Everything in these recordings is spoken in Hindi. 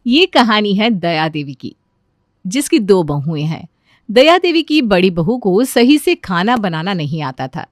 ये कहानी है दया देवी की, जिसकी दो बहुएं हैं। दया देवी की बड़ी बहू को सही से खाना बनाना नहीं आता था,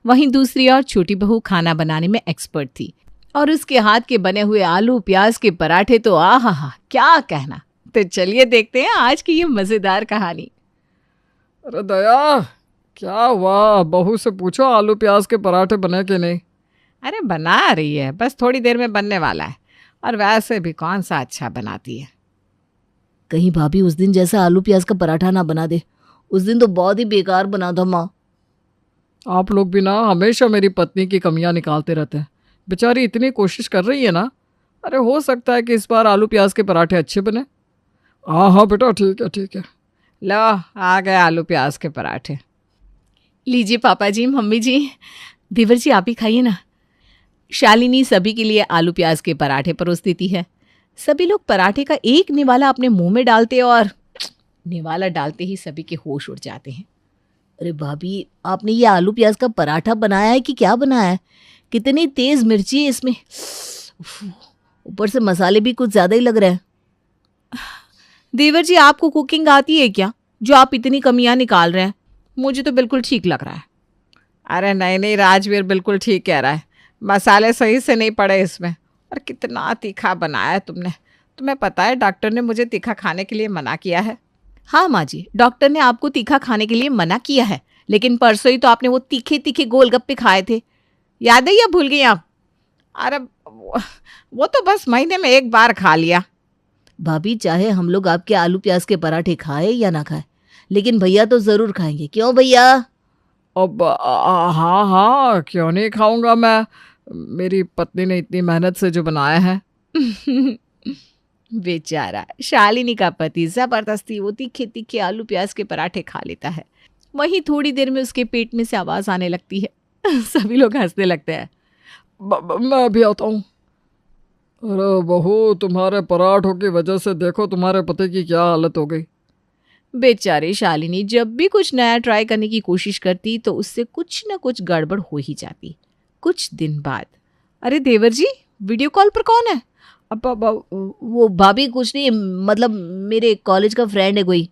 वहीं दूसरी और छोटी बहू खाना बनाने में एक्सपर्ट थी और उसके हाथ के बने हुए आलू प्याज के पराठे तो आहा क्या कहना। तो चलिए देखते हैं आज की ये मजेदार कहानी। अरे दया, क्या हुआ? बहू से पूछो आलू प्याज के पराठे बने कि नहीं। अरे बना रही है, बस थोड़ी देर में बनने वाला है, और वैसे भी कौन सा अच्छा बनाती है। कहीं भाभी उस दिन जैसा आलू प्याज का पराठा ना बना दे। उस दिन तो बहुत ही बेकार बना था माँ। आप लोग भी ना हमेशा मेरी पत्नी की कमियां निकालते रहते हैं। बेचारी इतनी कोशिश कर रही है ना। अरे हो सकता है कि इस बार आलू प्याज के पराठे अच्छे बने। हाँ हाँ बेटा, ठीक है ठीक है। लो आ गए आलू प्याज के पराठे। लीजिए पापा जी, मम्मी जी, देवर जी आप ही खाइए ना। शालिनी सभी के लिए आलू प्याज के पराठे परोस देती है। सभी लोग पराठे का एक निवाला अपने मुंह में डालते और निवाला डालते ही सभी के होश उड़ जाते हैं। अरे भाभी, आपने ये आलू प्याज का पराठा बनाया है कि क्या बनाया है? कितनी तेज मिर्ची है इसमें। उफ, ऊपर से मसाले भी कुछ ज्यादा ही लग रहे हैं। देवर जी आपको कुकिंग आती है क्या, जो आप इतनी कमियां निकाल रहे हैं? मुझे तो बिल्कुल ठीक लग रहा है। अरे नहीं नहीं, राजवीर बिल्कुल ठीक कह रहा है। मसाले सही से नहीं पड़े इसमें, और कितना तीखा बनाया है तुमने। तुम्हें पता है डॉक्टर ने मुझे तीखा खाने के लिए मना किया है। हाँ माँ जी, डॉक्टर ने आपको तीखा खाने के लिए मना किया है, लेकिन परसों ही तो आपने वो तीखे तीखे गोलगप्पे खाए थे, याद है या भूल गई आप? अरे वो तो बस महीने में एक बार खा लिया। भाभी, चाहे हम लोग आपके आलू प्याज के पराठे खाए या ना खाए, लेकिन भैया तो जरूर खाएंगे। क्यों भैया? अब हाँ हाँ, क्यों नहीं खाऊंगा मैं। मेरी पत्नी ने इतनी मेहनत से जो बनाया है। बेचारा शालिनी का पति जबरदस्ती वो तीखे तीखे आलू प्याज के पराठे खा लेता है। वहीं थोड़ी देर में उसके पेट में से आवाज आने लगती है। सभी लोग हंसने लगते हैं। मैं भी आता हूँ। अरे बहू, तुम्हारे पराठों की वजह से देखो तुम्हारे पति की क्या हालत हो गई। बेचारी शालिनी जब भी कुछ नया ट्राई करने की कोशिश करती तो उससे कुछ न कुछ गड़बड़ हो ही जाती। कुछ दिन बाद, अरे देवर जी, वीडियो कॉल पर कौन है? वो भाभी कुछ नहीं, मतलब मेरे कॉलेज का फ्रेंड है कोई।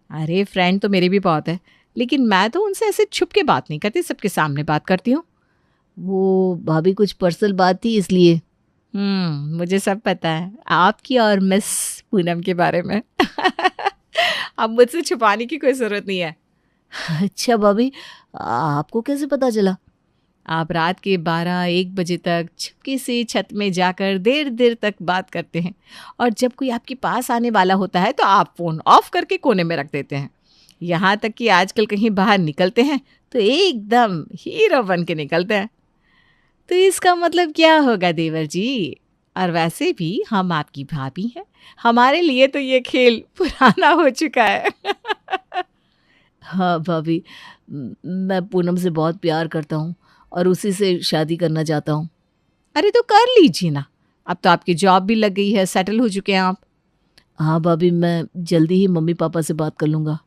अरे फ्रेंड तो मेरे भी बहुत है, लेकिन मैं तो उनसे ऐसे छुप के बात नहीं करती, सबके सामने बात करती हूँ। वो भाभी कुछ पर्सनल बात थी इसलिए। मुझे सब पता है आपकी और मिस पूनम के बारे में। अब मुझसे छुपाने की कोई जरूरत नहीं है। अच्छा भाभी, आपको कैसे पता चला? आप रात के 12-1 बजे तक चुपके से छत में जाकर देर देर तक बात करते हैं, और जब कोई आपके पास आने वाला होता है तो आप फ़ोन ऑफ करके कोने में रख देते हैं। यहाँ तक कि आजकल कहीं बाहर निकलते हैं तो एकदम हीरो बन के निकलते हैं। तो इसका मतलब क्या होगा देवर जी? और वैसे भी हम आपकी भाभी हैं, हमारे लिए तो ये खेल पुराना हो चुका है। हाँ भाभी, मैं पूनम से बहुत प्यार करता हूँ और उसी से शादी करना चाहता हूँ। अरे तो कर लीजिए ना, अब तो आपकी जॉब भी लग गई है, सेटल हो चुके हैं आप। हाँ भाभी, मैं जल्दी ही मम्मी पापा से बात कर लूँगा।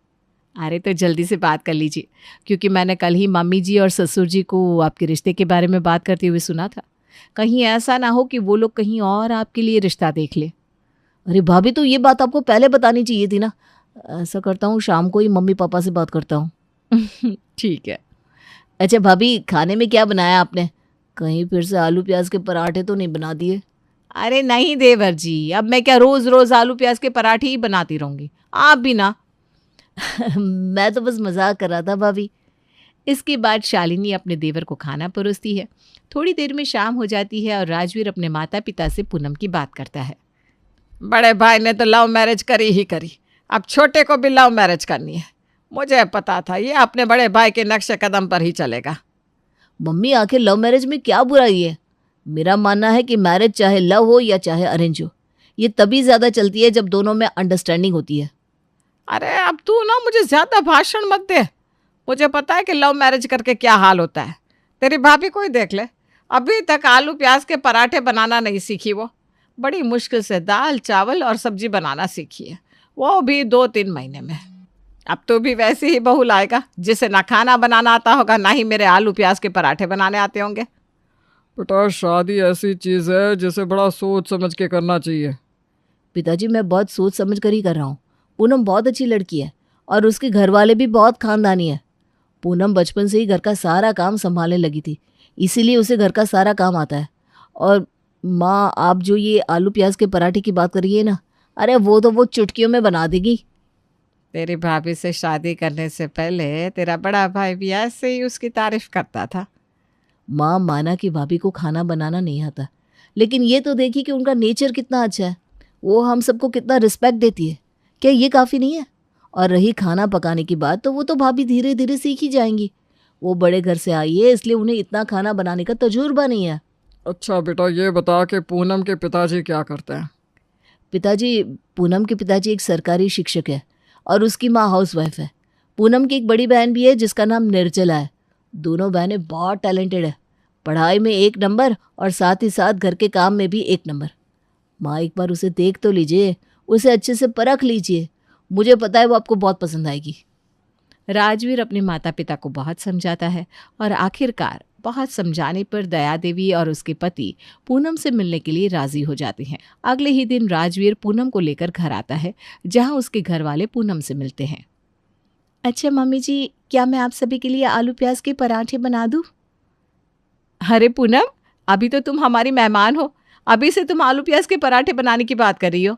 अरे तो जल्दी से बात कर लीजिए, क्योंकि मैंने कल ही मम्मी जी और ससुर जी को आपके रिश्ते के बारे में बात करते हुए सुना था। कहीं ऐसा ना हो कि वो लोग कहीं और आपके लिए रिश्ता देख ले। अरे भाभी, तो ये बात आपको पहले बतानी चाहिए थी ना। ऐसा करता हूँ, शाम को ही मम्मी पापा से बात करता हूँ। ठीक है। अच्छा भाभी, खाने में क्या बनाया आपने? कहीं फिर से आलू प्याज के पराठे तो नहीं बना दिए? अरे नहीं देवर जी, अब मैं क्या रोज रोज आलू प्याज के पराठे ही बनाती रहूंगी? आप भी ना। मैं तो बस मजाक कर रहा था भाभी। इसके बाद शालिनी अपने देवर को खाना परोसती है। थोड़ी देर में शाम हो जाती है और राजवीर अपने माता पिता से पूनम की बात करता है। बड़े भाई ने तो लव मैरिज करी ही करी, अब छोटे को भी लव मैरिज करनी है। मुझे पता था ये अपने बड़े भाई के नक्शे कदम पर ही चलेगा। मम्मी, आखिर लव मैरिज में क्या बुराई है? मेरा मानना है कि मैरिज चाहे लव हो या चाहे अरेंज हो, ये तभी ज़्यादा चलती है जब दोनों में अंडरस्टैंडिंग होती है। अरे अब तू ना मुझे ज़्यादा भाषण मत दे। मुझे पता है कि लव मैरिज करके क्या हाल होता है। तेरी भाभी को ही देख ले, अभी तक आलू प्याज के पराठे बनाना नहीं सीखी। वो बड़ी मुश्किल से दाल चावल और सब्जी बनाना सीखी है, वो भी 2-3 महीने में। अब तो भी वैसे ही बहू लाएगा जिसे ना खाना बनाना आता होगा, ना ही मेरे आलू प्याज के पराठे बनाने आते होंगे। बेटा, शादी ऐसी चीज़ है जिसे बड़ा सोच समझ के करना चाहिए। पिताजी मैं बहुत सोच समझ कर ही कर रहा हूँ। पूनम बहुत अच्छी लड़की है और उसके घर वाले भी बहुत खानदानी है। पूनम बचपन से ही घर का सारा काम संभालने लगी थी, इसीलिए उसे घर का सारा काम आता है। और माँ, आप जो ये आलू प्याज के पराठे की बात करिए ना, अरे वो चुटकियों में बना देगी। तेरी भाभी से शादी करने से पहले तेरा बड़ा भाई भी ऐसे ही उसकी तारीफ करता था। माँ, माना कि भाभी को खाना बनाना नहीं आता, लेकिन ये तो देखिए कि उनका नेचर कितना अच्छा है। वो हम सबको कितना रिस्पेक्ट देती है। क्या ये काफ़ी नहीं है? और रही खाना पकाने की बात, तो वो तो भाभी धीरे धीरे सीख ही जाएंगी। वो बड़े घर से आई है, इसलिए उन्हें इतना खाना बनाने का तजुर्बा नहीं है। अच्छा बेटा, ये बता कि पूनम के पिताजी क्या करते हैं? पूनम के पिताजी एक सरकारी शिक्षक है और उसकी माँ हाउसवाइफ है। पूनम की एक बड़ी बहन भी है जिसका नाम निर्जला है। दोनों बहनें बहुत टैलेंटेड है, पढ़ाई में 1 नंबर और साथ ही साथ घर के काम में भी 1 नंबर। माँ, एक बार उसे देख तो लीजिए, उसे अच्छे से परख लीजिए, मुझे पता है वो आपको बहुत पसंद आएगी। राजवीर अपने माता पिता को बहुत समझाता है और आखिरकार बहुत समझाने पर दया देवी और उसके पति पूनम से मिलने के लिए राजी हो जाते हैं। अगले ही दिन राजवीर पूनम को लेकर घर आता है, जहां उसके घर वाले पूनम से मिलते हैं। अच्छा मम्मी जी, क्या मैं आप सभी के लिए आलू प्याज के पराठे बना दूं? अरे पूनम, अभी तो तुम हमारी मेहमान हो, अभी से तुम आलू प्याज के पराठे बनाने की बात कर रही हो।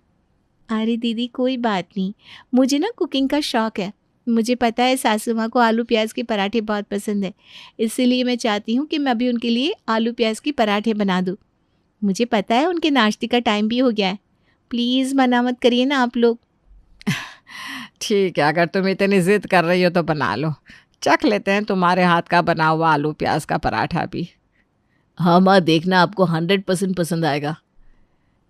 अरे दीदी कोई बात नहीं, मुझे ना कुकिंग का शौक है। मुझे पता है सासू माँ को आलू प्याज के पराठे बहुत पसंद है, इसीलिए मैं चाहती हूँ कि मैं भी उनके लिए आलू प्याज के पराठे बना दूँ। मुझे पता है उनके नाश्ते का टाइम भी हो गया है, प्लीज़ मना मत करिए ना आप लोग। ठीक है, अगर तुम इतनी जिद कर रही हो तो बना लो, चख लेते हैं तुम्हारे हाथ का बना हुआ आलू प्याज का पराठा भी। हाँ माँ, देखना आपको 100% पसंद आएगा।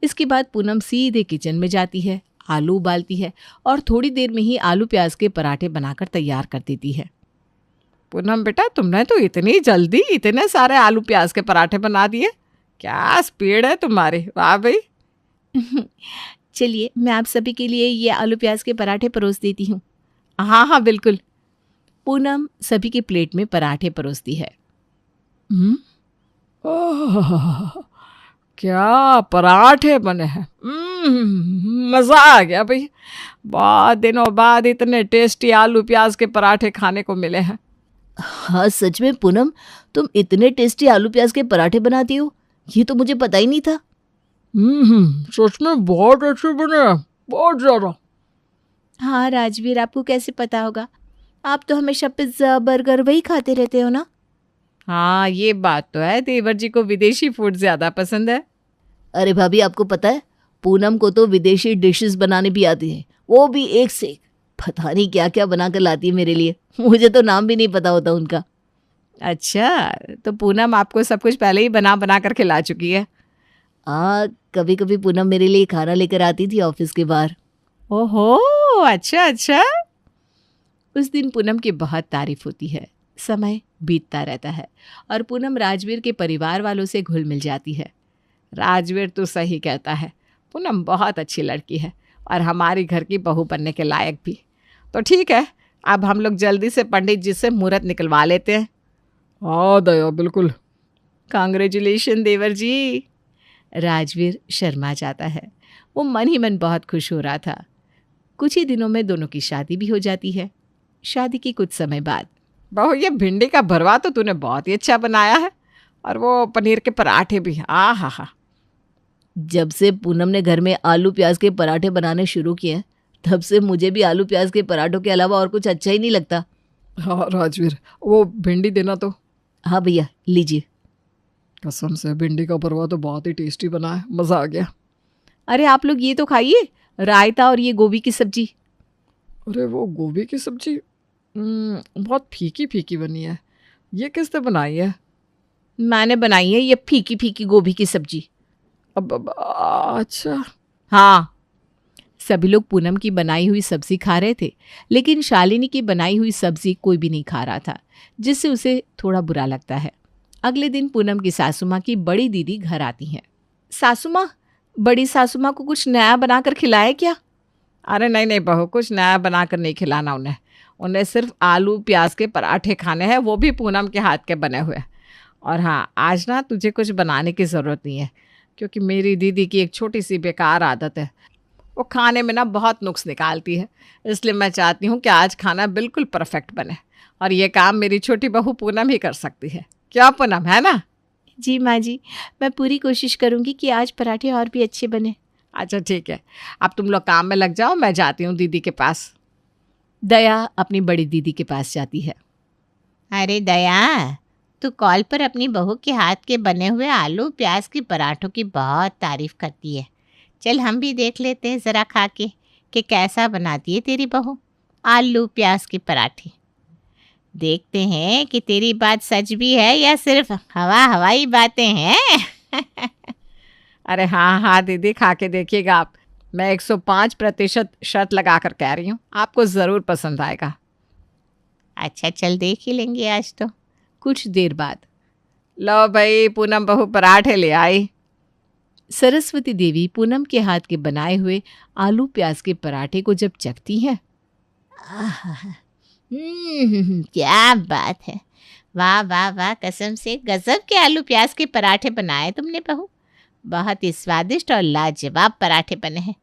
इसके बाद पूनम सीधे किचन में जाती है, आलू उबालती है और थोड़ी देर में ही आलू प्याज के पराठे बनाकर तैयार कर देती है। पूनम बेटा, तुमने तो इतनी जल्दी इतने सारे आलू प्याज के पराठे बना दिए, क्या स्पीड है तुम्हारी, वाह भाई। चलिए मैं आप सभी के लिए ये आलू प्याज के पराठे परोस देती हूँ। हाँ हाँ बिल्कुल। पूनम सभी के प्लेट में पराठे परोसती है। ओह, क्या पराठे बने हैं। मज़ा आ गया भाई, बहुत दिनों बाद इतने टेस्टी आलू प्याज के पराठे खाने को मिले हैं। हाँ सच में पूनम, तुम इतने टेस्टी आलू प्याज के पराठे बनाती हो, ये तो मुझे पता ही नहीं था। सच में बहुत अच्छे बने हैं, बहुत ज़्यादा। हाँ राजवीर, आपको कैसे पता होगा, आप तो हमेशा पिज्ज़ा बर्गर वही खाते रहते हो ना। हाँ ये बात तो है, देवर जी को विदेशी फूड ज़्यादा पसंद है। अरे भाभी, आपको पता है पूनम को तो विदेशी डिशेस बनाने भी आती हैं, वो भी एक से एक। पता नहीं क्या क्या बना कर लाती है मेरे लिए, मुझे तो नाम भी नहीं पता होता उनका। अच्छा, तो पूनम आपको सब कुछ पहले ही बना बना कर खिला चुकी है। कभी कभी पूनम मेरे लिए खाना लेकर आती थी ऑफिस के बाहर। ओहो, अच्छा अच्छा। उस दिन पूनम की बहुत तारीफ होती है। समय बीतता रहता है और पूनम राजवीर के परिवार वालों से घुल मिल जाती है। राजवीर तो सही कहता है, पूनम बहुत अच्छी लड़की है और हमारी घर की बहू बनने के लायक भी। तो ठीक है, अब हम लोग जल्दी से पंडित जी से मुहूर्त निकलवा लेते हैं। हाँ दया, बिल्कुल। कांग्रेचुलेशन देवर जी। राजवीर शर्मा जाता है, वो मन ही मन बहुत खुश हो रहा था। कुछ ही दिनों में दोनों की शादी भी हो जाती है। शादी की कुछ समय बाद, बहू ये भिंडी का भरवा तो तूने बहुत ही अच्छा बनाया है, और वो पनीर के पराठे भी, आ हा हा। जब से पूनम ने घर में आलू प्याज के पराठे बनाने शुरू किए, तब से मुझे भी आलू प्याज के पराठों के अलावा और कुछ अच्छा ही नहीं लगता। हाँ राजवीर, वो भिंडी देना तो। हाँ भैया, लीजिए। कसम से भिंडी का भरवा तो बहुत ही टेस्टी बना है, मज़ा आ गया। अरे आप लोग ये तो खाइए, रायता और ये गोभी की सब्जी। अरे वो गोभी की सब्जी बहुत फीकी फीकी बनी है, ये किसने बनाई है? मैंने बनाई है ये फीकी फीकी गोभी की सब्जी। अब अच्छा। हाँ, सभी लोग पूनम की बनाई हुई सब्जी खा रहे थे, लेकिन शालिनी की बनाई हुई सब्जी कोई भी नहीं खा रहा था, जिससे उसे थोड़ा बुरा लगता है। अगले दिन पूनम की सासू माँ की बड़ी दीदी घर आती हैं। सासू माँ, बड़ी सासू माँ को कुछ नया बनाकर खिलाए क्या? अरे नहीं नहीं बहू, कुछ नया बनाकर नहीं खिलाना उन्हें, उन्हें सिर्फ आलू प्याज के पराठे खाने हैं, वो भी पूनम के हाथ के बने हुए। और हाँ, आज ना तुझे कुछ बनाने की ज़रूरत नहीं है, क्योंकि मेरी दीदी की एक छोटी सी बेकार आदत है, वो खाने में ना बहुत नुक्स निकालती है, इसलिए मैं चाहती हूँ कि आज खाना बिल्कुल परफेक्ट बने, और ये काम मेरी छोटी बहू पूनम ही कर सकती है। क्या पूनम, है ना? जी माँ जी, मैं पूरी कोशिश करूँगी कि आज पराठे और भी अच्छे बने। अच्छा ठीक है, अब तुम लोग काम में लग जाओ, मैं जाती हूँ दीदी के पास। दया अपनी बड़ी दीदी के पास जाती है। अरे दया, तू कॉल पर अपनी बहू के हाथ के बने हुए आलू प्याज के पराठों की बहुत तारीफ करती है। चल हम भी देख लेते हैं ज़रा खा के कि कैसा बनाती है तेरी बहू आलू प्याज के पराठे। देखते हैं कि तेरी बात सच भी है या सिर्फ हवाई बातें हैं। अरे हाँ हाँ दीदी, खा के देखिएगा आप। मैं 105% शर्त लगा कर कह रही हूँ, आपको ज़रूर पसंद आएगा। अच्छा चल देख ही लेंगे आज तो। कुछ देर बाद लो भाई, पूनम बहू पराठे ले आई। सरस्वती देवी पूनम के हाथ के बनाए हुए आलू प्याज के पराठे को जब चखती है, क्या बात है, वाह वाह वाह, कसम से गजब के आलू प्याज के पराठे बनाए तुमने बहू। बहुत ही स्वादिष्ट और लाजवाब पराठे बने हैं।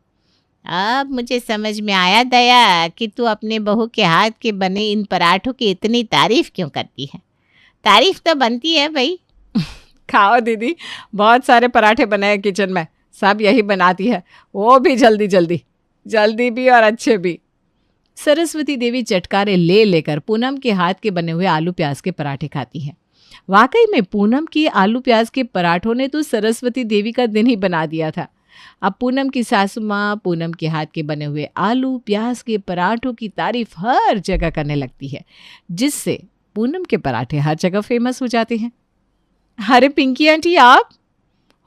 अब मुझे समझ में आया दया कि तू अपने बहू के हाथ के बने इन पराठों की इतनी तारीफ क्यों करती है। तारीफ तो बनती है भाई। खाओ दीदी, बहुत सारे पराठे बने हैं किचन में, सब यही बनाती है, वो भी जल्दी जल्दी, जल्दी भी और अच्छे भी। सरस्वती देवी चटकारे ले लेकर पूनम के हाथ के बने हुए आलू प्याज के पराठे खाती है। वाकई में पूनम की आलू प्याज के पराठों ने तो सरस्वती देवी का दिन ही बना दिया था। अब पूनम की सासू माँ पूनम के हाथ के बने हुए आलू प्याज के पराठों की तारीफ हर जगह करने लगती है, जिससे पूनम के पराठे हर जगह फेमस हो जाते हैं। अरे पिंकी आंटी, आप?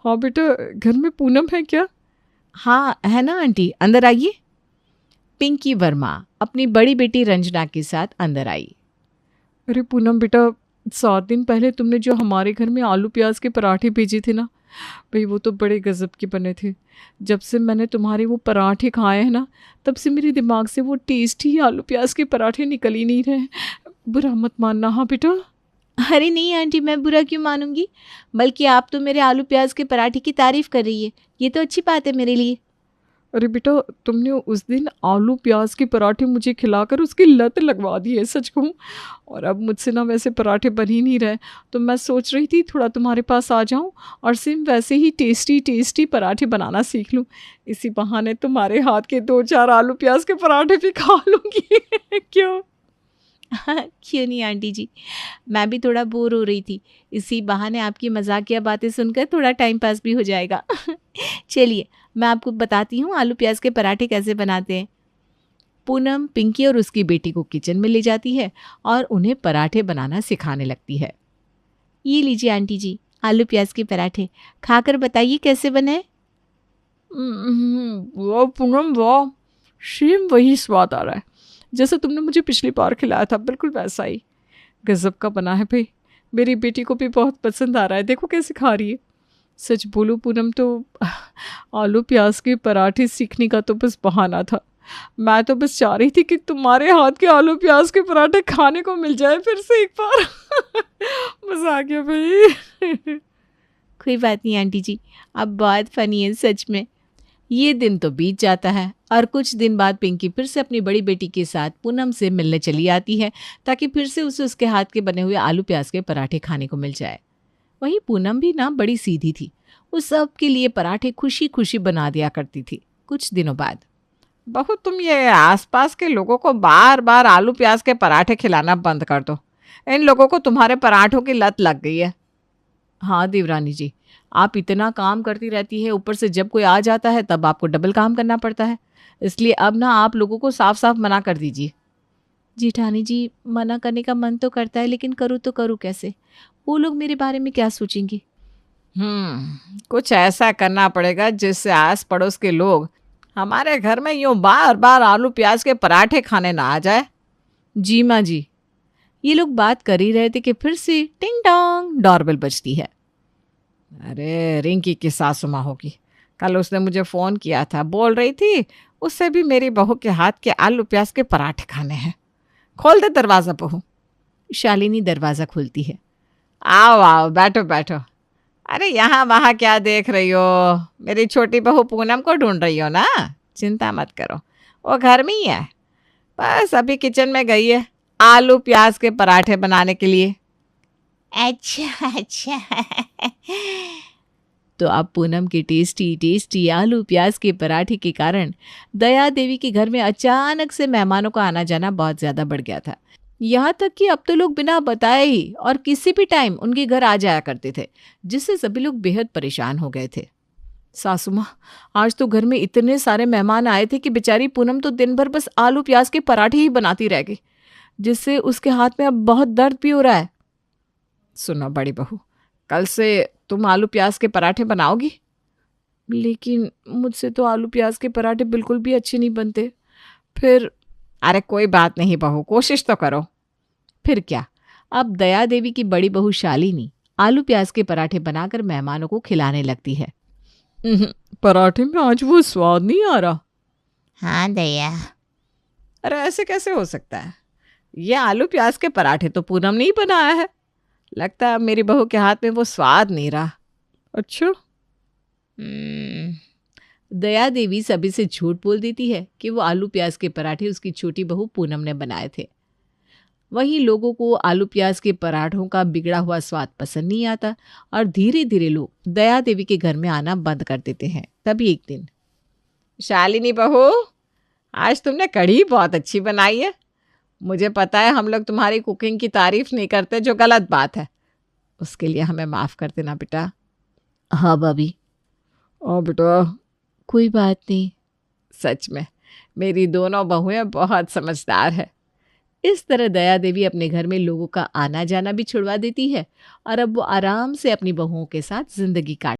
हाँ बेटा, घर में पूनम है क्या? हाँ है ना आंटी, अंदर आइए। पिंकी वर्मा अपनी बड़ी बेटी रंजना के साथ अंदर आई। अरे पूनम बेटा, 7 दिन पहले तुमने जो हमारे घर में आलू प्याज के पराठे भेजे थे ना भाई, वो तो बड़े गजब के बने थे। जब से मैंने तुम्हारे वो पराठे खाए हैं ना, तब से मेरे दिमाग से वो टेस्टी आलू प्याज के पराठे निकल ही नहीं रहे। बुरा मत मानना। हाँ बेटा। अरे नहीं आंटी, मैं बुरा क्यों मानूंगी, बल्कि आप तो मेरे आलू प्याज के पराठे की तारीफ कर रही है, ये तो अच्छी बात है मेरे लिए। अरे बेटा, तुमने उस दिन आलू प्याज के पराठे मुझे खिलाकर उसकी लत लगवा दी है, सच कहूँ। और अब मुझसे ना वैसे पराठे बन ही नहीं रहे, तो मैं सोच रही थी थोड़ा तुम्हारे पास आ जाऊँ और सेम वैसे ही टेस्टी टेस्टी पराठे बनाना सीख लूँ। इसी बहाने तुम्हारे हाथ के 2-4 आलू प्याज के पराठे भी खा लूँगी। क्यों? क्यों नहीं आंटी जी, मैं भी थोड़ा बोर हो रही थी, इसी बहाने आपकी मजाकिया बातें सुनकर थोड़ा टाइम पास भी हो जाएगा। चलिए मैं आपको बताती हूँ आलू प्याज के पराठे कैसे बनाते हैं। पूनम पिंकी और उसकी बेटी को किचन में ले जाती है और उन्हें पराठे बनाना सिखाने लगती है। ये लीजिए आंटी जी, आलू प्याज के पराठे, खाकर बताइए कैसे बने। वाह पूनम वाह, सेम वही स्वाद आ रहा है जैसे तुमने मुझे पिछली बार खिलाया था, बिल्कुल वैसा ही। गजब का बना है भाई, मेरी बेटी को भी बहुत पसंद आ रहा है, देखो कैसे खा रही है। सच बोलूं पूनम, तो आलू प्याज के पराठे सीखने का तो बस बहाना था। मैं तो बस चाह रही थी कि तुम्हारे हाथ के आलू प्याज के पराठे खाने को मिल जाए फिर से एक बार। मजा आ गया भाई। कोई बात नहीं आंटी जी, अब बहुत फनी है सच में। ये दिन तो बीत जाता है और कुछ दिन बाद पिंकी फिर से अपनी बड़ी बेटी के साथ पूनम से मिलने चली आती है, ताकि फिर से उसे उसके हाथ के बने हुए आलू प्याज के पराठे खाने को मिल जाए। वहीं पूनम भी ना बड़ी सीधी थी, वो सब के लिए पराठे खुशी खुशी बना दिया करती थी। कुछ दिनों बाद, बहू तुम ये आसपास के लोगों को बार बार आलू प्याज के पराठे खिलाना बंद कर दो, इन लोगों को तुम्हारे पराठों की लत लग गई है। हाँ देवरानी जी, आप इतना काम करती रहती है, ऊपर से जब कोई आ जाता है तब आपको डबल काम करना पड़ता है, इसलिए अब ना आप लोगों को साफ साफ मना कर दीजिए। जेठानी जी, मना करने का मन तो करता है, लेकिन करूँ तो करूँ कैसे, वो लोग मेरे बारे में क्या सोचेंगे। कुछ ऐसा करना पड़ेगा जिससे आस पड़ोस के लोग हमारे घर में यूँ बार बार आलू प्याज के पराठे खाने ना आ जाए। जी माँ जी। ये लोग बात कर ही रहे थे कि फिर से टिंग टोंग डोरबेल बजती है। अरे रिंकी की सासू माँ होगी, कल उसने मुझे फ़ोन किया था, बोल रही थी उससे भी मेरी बहू के हाथ के आलू प्याज के पराठे खाने हैं। खोल दे दरवाज़ा बहू। शालिनी दरवाज़ा खोलती है। आओ आओ, बैठो बैठो। अरे यहाँ वहाँ क्या देख रही हो, मेरी छोटी बहू पूनम को ढूंढ रही हो ना? चिंता मत करो, वो घर में ही है, बस अभी किचन में गई है आलू प्याज के पराठे बनाने के लिए। अच्छा अच्छा। तो अब पूनम के टेस्टी टेस्टी आलू प्याज के पराठे के कारण दया देवी के घर में अचानक से मेहमानों का आना जाना बहुत ज्यादा बढ़ गया था। यहाँ तक कि अब तो लोग बिना बताए ही और किसी भी टाइम उनके घर आ जाया करते थे, जिससे सभी लोग बेहद परेशान हो गए थे। सासू माँ, आज तो घर में इतने सारे मेहमान आए थे कि बेचारी पूनम तो दिन भर बस आलू प्याज के पराठे ही बनाती रह गई, जिससे उसके हाथ में अब बहुत दर्द भी हो रहा है। सुनो बड़ी बहू, कल से तुम आलू प्याज के पराठे बनाओगी? लेकिन मुझसे तो आलू प्याज के पराठे बिल्कुल भी अच्छे नहीं बनते। फिर अरे कोई बात नहीं बहू, कोशिश तो करो। फिर क्या, अब दया देवी की बड़ी बहू शालिनी आलू प्याज के पराठे बनाकर मेहमानों को खिलाने लगती है। पराठे में आज वो स्वाद नहीं आ रहा। हाँ दया। अरे ऐसे कैसे हो सकता है? ये आलू प्याज के पराठे तो पूनम ने ही बनाया है, लगता है मेरी बहू के हाथ में वो स्वाद नहीं रहा। अच्छा, दया देवी सभी से झूठ बोल देती है कि वो आलू प्याज के पराठे उसकी छोटी बहू पूनम ने बनाए थे। वहीं लोगों को आलू प्याज के पराठों का बिगड़ा हुआ स्वाद पसंद नहीं आता और धीरे धीरे लोग दया देवी के घर में आना बंद कर देते हैं। तभी एक दिन, शालिनी बहू, आज तुमने कढ़ी बहुत अच्छी बनाई है। मुझे पता है हम लोग तुम्हारी कुकिंग की तारीफ नहीं करते, जो गलत बात है, उसके लिए हमें माफ़ कर देना बेटा। हाँ भाभी। हाँ बेटा। कोई बात नहीं। सच में मेरी दोनों बहुएं बहुत समझदार है। इस तरह दया देवी अपने घर में लोगों का आना जाना भी छुड़वा देती है और अब वो आराम से अपनी बहुओं के साथ जिंदगी काट